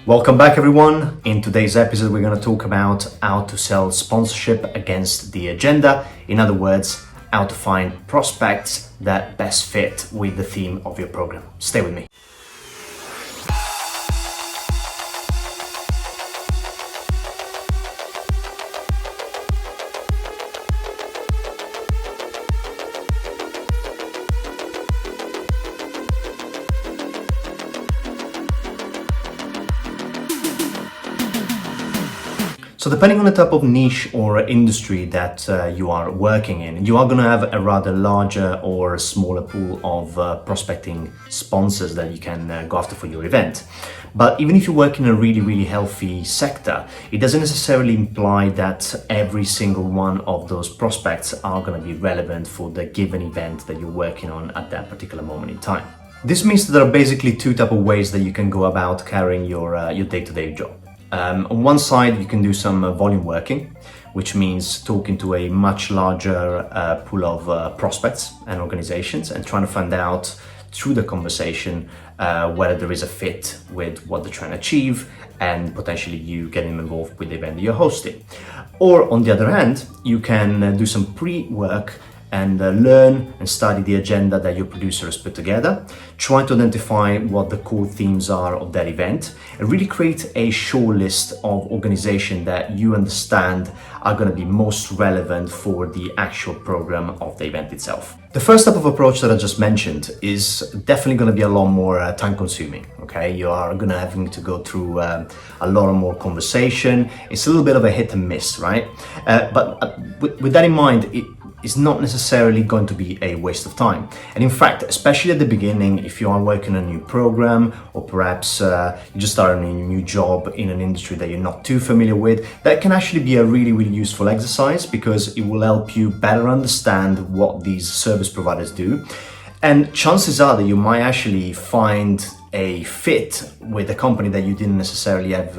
Welcome back everyone. In today's episode we're going to talk about how to sell sponsorship against the agenda. In other words, how to find prospects that best fit with the theme of your program. Stay with me. So depending on the type of niche or industry that you are working in, you are going to have a rather larger or smaller pool of prospecting sponsors that you can go after for your event. But even if you work in a really healthy sector, it doesn't necessarily imply that every single one of those prospects are going to be relevant for the given event that you're working on at that particular moment in time. This means that there are basically two types of ways that you can go about carrying your day-to-day job. On one side, you can do some volume working, which means talking to a much larger pool of prospects and organizations and trying to find out through the conversation whether there is a fit with what they're trying to achieve and potentially you getting involved with the event that you're hosting. Or on the other hand, you can do some pre-work and learn and study the agenda that your producer has put together, try to identify what the core themes are of that event, and really create a short list of organizations that you understand are going to be most relevant for the actual program of the event itself. The first type of approach that I just mentioned is definitely going to be a lot more time consuming. Okay, you are going to having to go through a lot more conversation. It's a little bit of a hit and miss, right? But with that in mind, it's not necessarily going to be a waste of time. And in fact, especially at the beginning, if you are working on a new program or perhaps you just started a new job in an industry that you're not too familiar with, that can actually be a really useful exercise because it will help you better understand what these service providers do. And chances are that you might actually find a fit with a company that you didn't necessarily have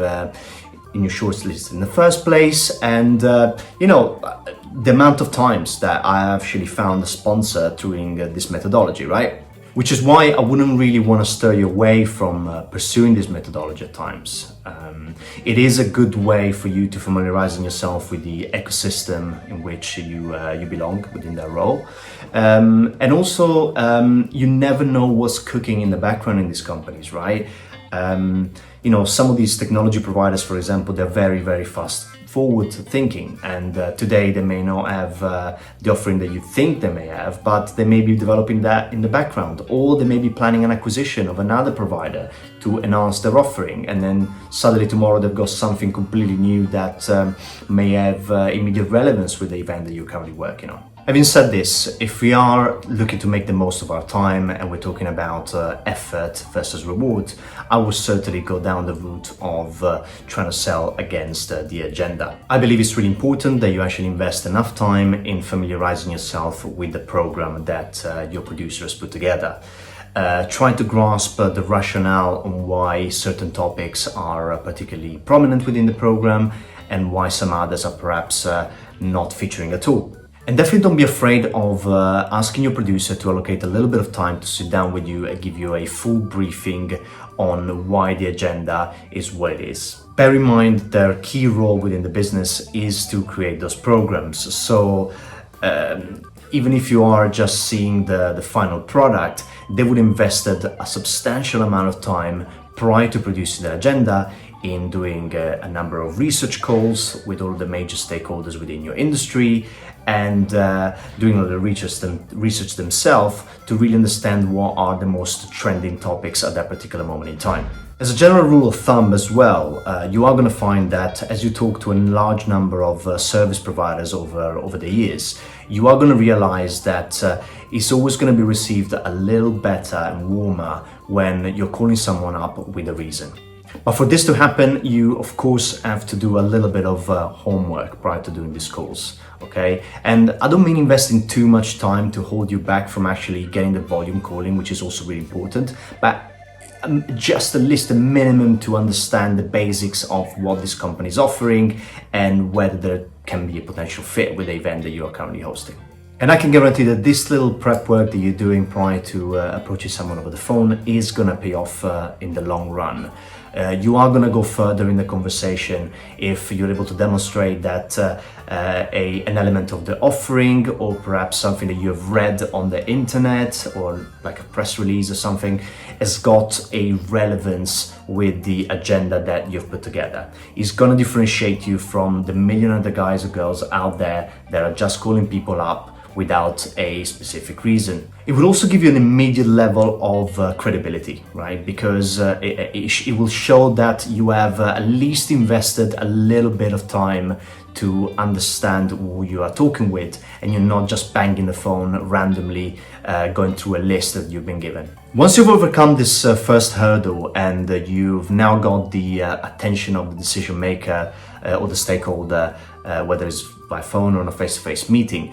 in your shortlist in the first place. And the amount of times that I actually found a sponsor doing this methodology, right? Which is why I wouldn't really want to stir you away from pursuing this methodology at times. It is a good way for you to familiarize yourself with the ecosystem in which you belong within that role. And also, you never know what's cooking in the background in these companies, right? Some of these technology providers, for example, they're very fast forward thinking, and today they may not have the offering that you think they may have, but they may be developing that in the background, or they may be planning an acquisition of another provider to enhance their offering, and then suddenly tomorrow they've got something completely new that may have immediate relevance with the event that you're currently working on. Having said this, if we are looking to make the most of our time and we're talking about effort versus reward, I would certainly go down the route of trying to sell against the agenda. I believe it's really important that you actually invest enough time in familiarizing yourself with the program that your producer has put together. Trying to grasp the rationale on why certain topics are particularly prominent within the program and why some others are perhaps not featuring at all. And definitely don't be afraid of asking your producer to allocate a little bit of time to sit down with you and give you a full briefing on why the agenda is what it is. Bear in mind their key role within the business is to create those programs. So even if you are just seeing the final product, they would invested a substantial amount of time prior to producing the agenda in doing a number of research calls with all the major stakeholders within your industry and doing all the research themselves to really understand what are the most trending topics at that particular moment in time. As a general rule of thumb as well, you are going to find that as you talk to a large number of service providers over the years, you are going to realize that it's always going to be received a little better and warmer when you're calling someone up with a reason. But for this to happen, you of course have to do a little bit of homework prior to doing these calls, okay? And I don't mean investing too much time to hold you back from actually getting the volume calling, which is also really important, but just at least a minimum to understand the basics of what this company is offering and whether there can be a potential fit with the event that you are currently hosting. And I can guarantee that this little prep work that you're doing prior to approaching someone over the phone is gonna pay off in the long run. You are going to go further in the conversation if you're able to demonstrate that an element of the offering, or perhaps something that you have read on the internet or like a press release or something, has got a relevance with the agenda that you've put together. It's going to differentiate you from the million other guys or girls out there that are just calling people up without a specific reason. It will also give you an immediate level of credibility, right? Because it will show that you have at least invested a little bit of time to understand who you are talking with, and you're not just banging the phone randomly going through a list that you've been given. Once you've overcome this first hurdle and you've now got the attention of the decision maker or the stakeholder, whether it's by phone or in a face-to-face meeting,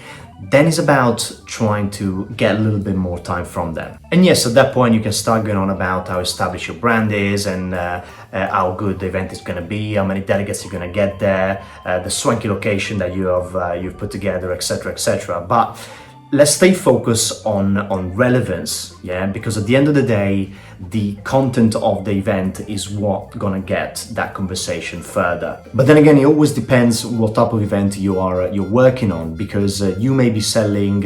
then it's about trying to get a little bit more time from them. And yes, at that point you can start going on about how established your brand is and how good the event is going to be, how many delegates you're going to get there, the swanky location that you've put together, etc., etc. But let's stay focused on relevance, yeah, because at the end of the day, the content of the event is what gonna get that conversation further. But then again, it always depends what type of event you're working on, because you may be selling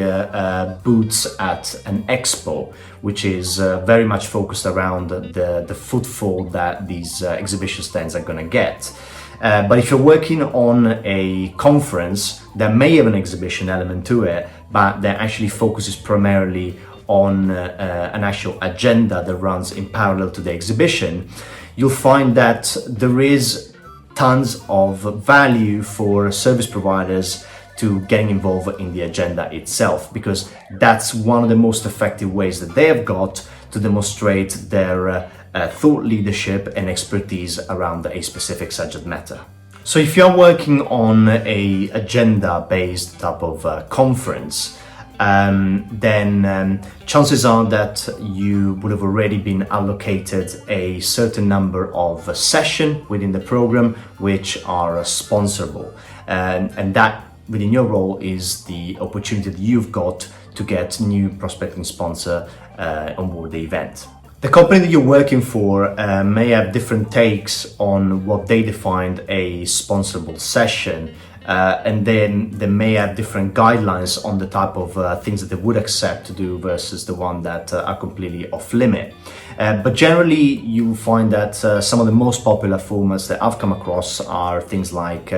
booths at an expo, which is very much focused around the footfall that these exhibition stands are gonna get. But if you're working on a conference that may have an exhibition element to it, but that actually focuses primarily on an actual agenda that runs in parallel to the exhibition, you'll find that there is tons of value for service providers to getting involved in the agenda itself, because that's one of the most effective ways that they have got to demonstrate their thought leadership and expertise around a specific subject matter. So if you're working on a agenda-based type of conference, then chances are that you would have already been allocated a certain number of sessions within the program which are sponsorable, and that within your role is the opportunity that you've got to get new prospecting sponsor on board the event. The company that you're working for may have different takes on what they defined a sponsorable session, and then they may have different guidelines on the type of things that they would accept to do versus the one that are completely off limit. But generally, you find that some of the most popular formats that I've come across are things like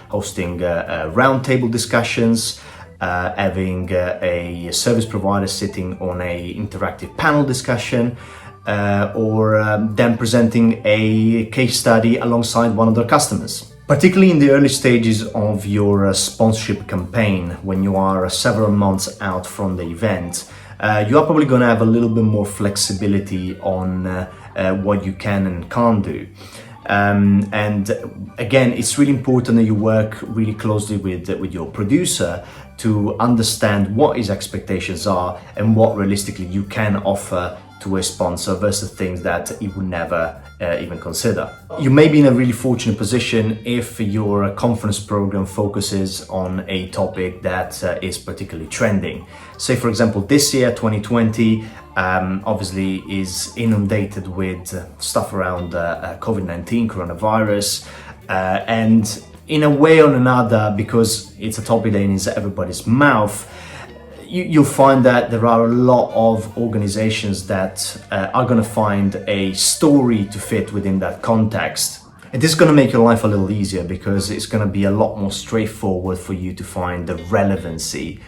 hosting roundtable discussions, having a service provider sitting on a interactive panel discussion, or them presenting a case study alongside one of their customers. Particularly in the early stages of your sponsorship campaign, when you are several months out from the event, you are probably going to have a little bit more flexibility on what you can and can't do. And again, it's really important that you work really closely with your producer to understand what his expectations are and what realistically you can offer to a sponsor versus things that he would never even consider. You may be in a really fortunate position if your conference program focuses on a topic that is particularly trending. Say for example, this year, 2020, obviously is inundated with stuff around COVID-19, coronavirus, and in a way or another, because it's a topic that is everybody's mouth, you'll find that there are a lot of organizations that are going to find a story to fit within that context. And this is going to make your life a little easier, because it's going to be a lot more straightforward for you to find the relevancy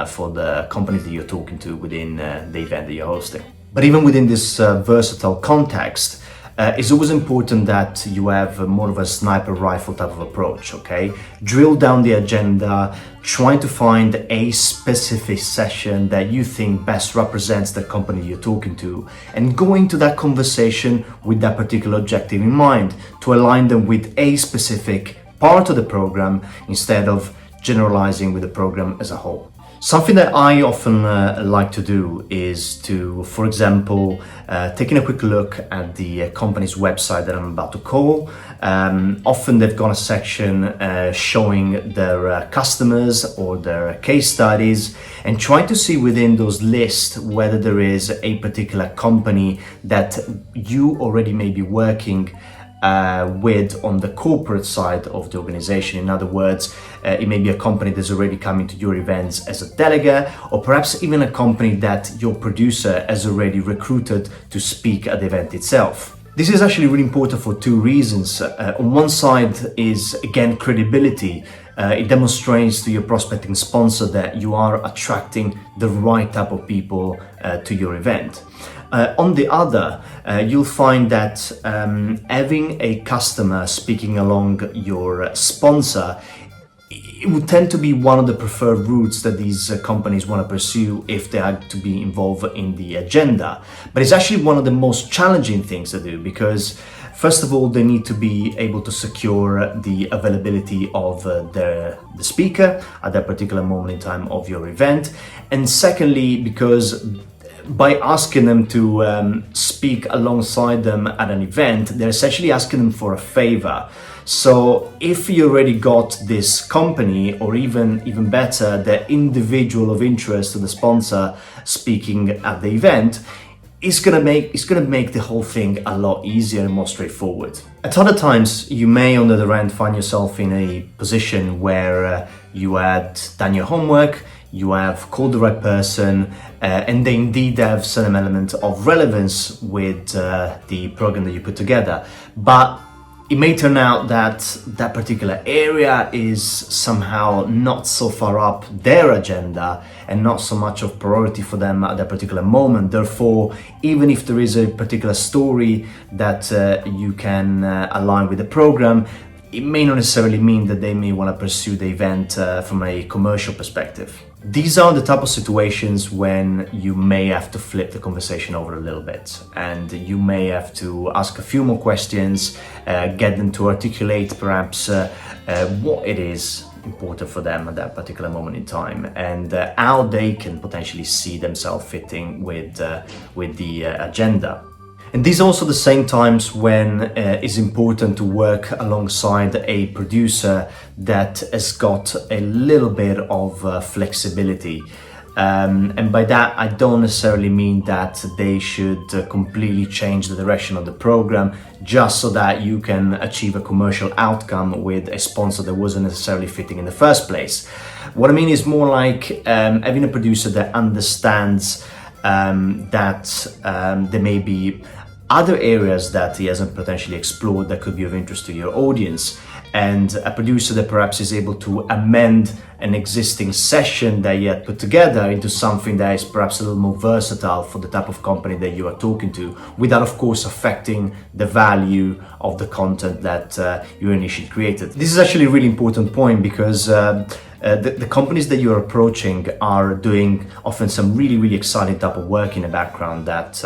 for the companies that you're talking to within the event that you're hosting. But even within this versatile context, it's always important that you have more of a sniper rifle type of approach, okay? Drill down the agenda, trying to find a specific session that you think best represents the company you're talking to, and go into that conversation with that particular objective in mind to align them with a specific part of the program instead of generalizing with the program as a whole. Something that I often like to do is to, for example, taking a quick look at the company's website that I'm about to call. Often they've got a section showing their customers or their case studies, and trying to see within those lists whether there is a particular company that you already may be working with on the corporate side of the organization. In other words, it may be a company that's already coming to your events as a delegate, or perhaps even a company that your producer has already recruited to speak at the event itself. This is actually really important for two reasons. On one side is, again, credibility. It demonstrates to your prospecting sponsor that you are attracting the right type of people to your event. On the other, you'll find that having a customer speaking along your sponsor, it would tend to be one of the preferred routes that these companies want to pursue if they are to be involved in the agenda. But it's actually one of the most challenging things to do, because first of all, they need to be able to secure the availability of the speaker at that particular moment in time of your event. And secondly, because by asking them to speak alongside them at an event, they're essentially asking them for a favor. So if you already got this company, or even better, the individual of interest to the sponsor speaking at the event, it's gonna make the whole thing a lot easier and more straightforward. At other times, you may, on the other hand, find yourself in a position where you had done your homework, you have called the right person, and they indeed have some element of relevance with the program that you put together. But it may turn out that that particular area is somehow not so far up their agenda and not so much of priority for them at that particular moment. Therefore, even if there is a particular story that you can align with the program, it may not necessarily mean that they may want to pursue the event from a commercial perspective. These are the type of situations when you may have to flip the conversation over a little bit, and you may have to ask a few more questions, get them to articulate perhaps what it is important for them at that particular moment in time, and how they can potentially see themselves fitting with the agenda. And these are also the same times when it's important to work alongside a producer that has got a little bit of flexibility. And by that, I don't necessarily mean that they should completely change the direction of the program just so that you can achieve a commercial outcome with a sponsor that wasn't necessarily fitting in the first place. What I mean is more like having a producer that understands that there may be other areas that he hasn't potentially explored that could be of interest to your audience, and a producer that perhaps is able to amend an existing session that you had put together into something that is perhaps a little more versatile for the type of company that you are talking to, without of course affecting the value of the content that you initially created. This is actually a really important point, because the companies that you're approaching are doing often some really exciting type of work in the background that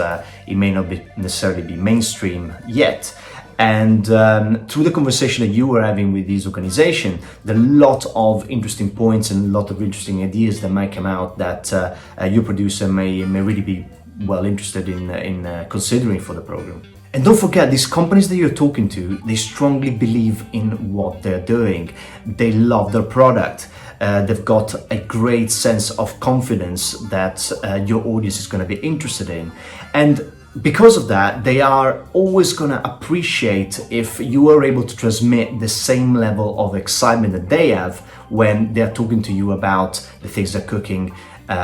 it may not necessarily be mainstream yet. And through the conversation that you were having with these organizations, there are a lot of interesting points and a lot of interesting ideas that might come out that your producer may really be well interested in considering for the program. And don't forget, these companies that you're talking to, they strongly believe in what they're doing. They love their product. They've got a great sense of confidence that your audience is going to be interested in. And because of that, they are always going to appreciate if you are able to transmit the same level of excitement that they have when they're talking to you about the things they're cooking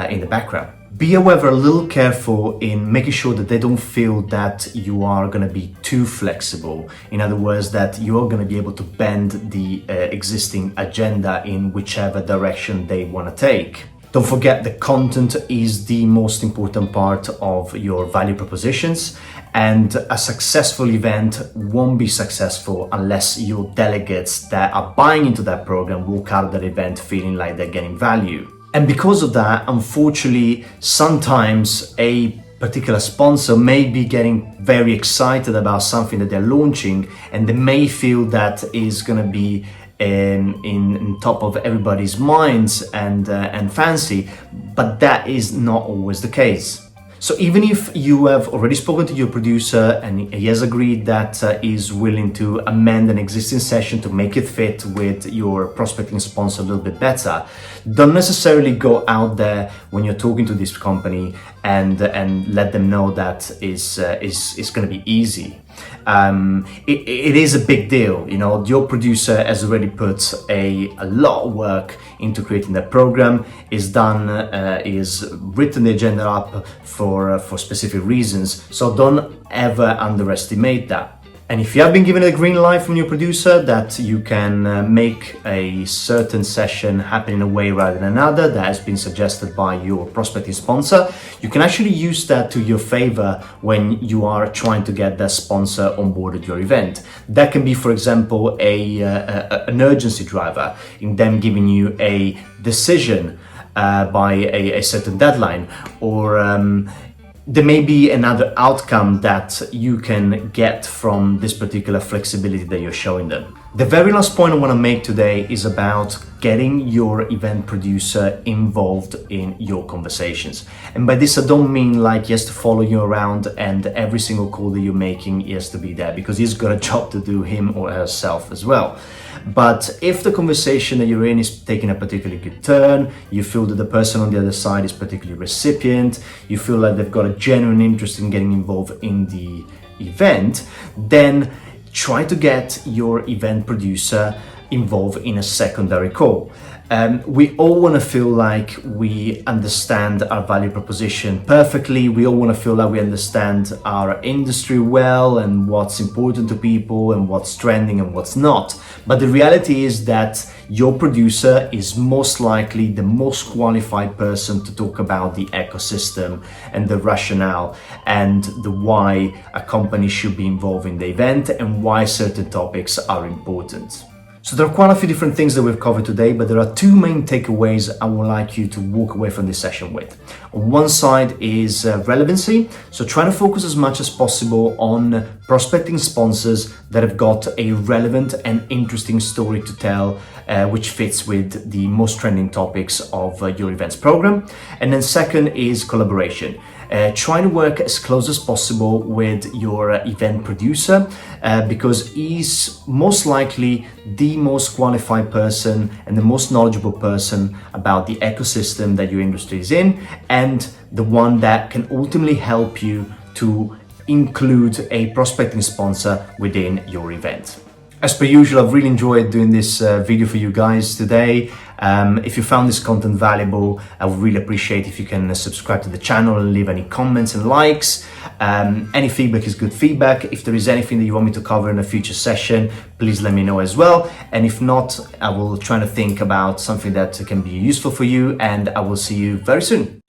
in the background. Be, however, a little careful in making sure that they don't feel that you are going to be too flexible. In other words, that you're going to be able to bend the existing agenda in whichever direction they want to take. Don't forget, the content is the most important part of your value propositions, and a successful event won't be successful unless your delegates that are buying into that program walk out of that event feeling like they're getting value. And because of that, unfortunately, sometimes a particular sponsor may be getting very excited about something that they're launching, and they may feel that is going to be in top of everybody's minds and fancy, but that is not always the case. So even if you have already spoken to your producer and he has agreed that he's willing to amend an existing session to make it fit with your prospecting sponsor a little bit better, don't necessarily go out there when you're talking to this company and let them know that it's going to be easy. It is a big deal. You know, your producer has already put a lot of work into creating that program, is written the agenda up for specific reasons. So don't ever underestimate that. And if you have been given a green light from your producer that you can make a certain session happen in a way rather than another that has been suggested by your prospecting sponsor, you can actually use that to your favor when you are trying to get that sponsor on board at your event. That can be, for example, an urgency driver, in them giving you a decision by a certain deadline, or there may be another outcome that you can get from this particular flexibility that you're showing them. The very last point I want to make today is about getting your event producer involved in your conversations. And by this, I don't mean like he has to follow you around and every single call that you're making, he has to be there, because he's got a job to do, him or herself as well. But if the conversation that you're in is taking a particularly good turn, you feel that the person on the other side is particularly recipient, you feel like they've got a genuine interest in getting involved in the event, then try to get your event producer involved in a secondary call. We all want to feel like we understand our value proposition perfectly. We all want to feel like we understand our industry well and what's important to people and what's trending and what's not. But the reality is that your producer is most likely the most qualified person to talk about the ecosystem and the rationale and the why a company should be involved in the event and why certain topics are important. So there are quite a few different things that we've covered today, but there are two main takeaways I would like you to walk away from this session with. On one side is relevancy, so try to focus as much as possible on prospecting sponsors that have got a relevant and interesting story to tell, which fits with the most trending topics of your events program. And then second is collaboration. Try to work as close as possible with your event producer because he's most likely the most qualified person and the most knowledgeable person about the ecosystem that your industry is in, and the one that can ultimately help you to include a prospecting sponsor within your event. As per usual, I've really enjoyed doing this video for you guys today. If you found this content valuable, I would really appreciate if you can subscribe to the channel and leave any comments and likes. Any feedback is good feedback. If there is anything that you want me to cover in a future session, please let me know as well. And if not, I will try to think about something that can be useful for you, and I will see you very soon.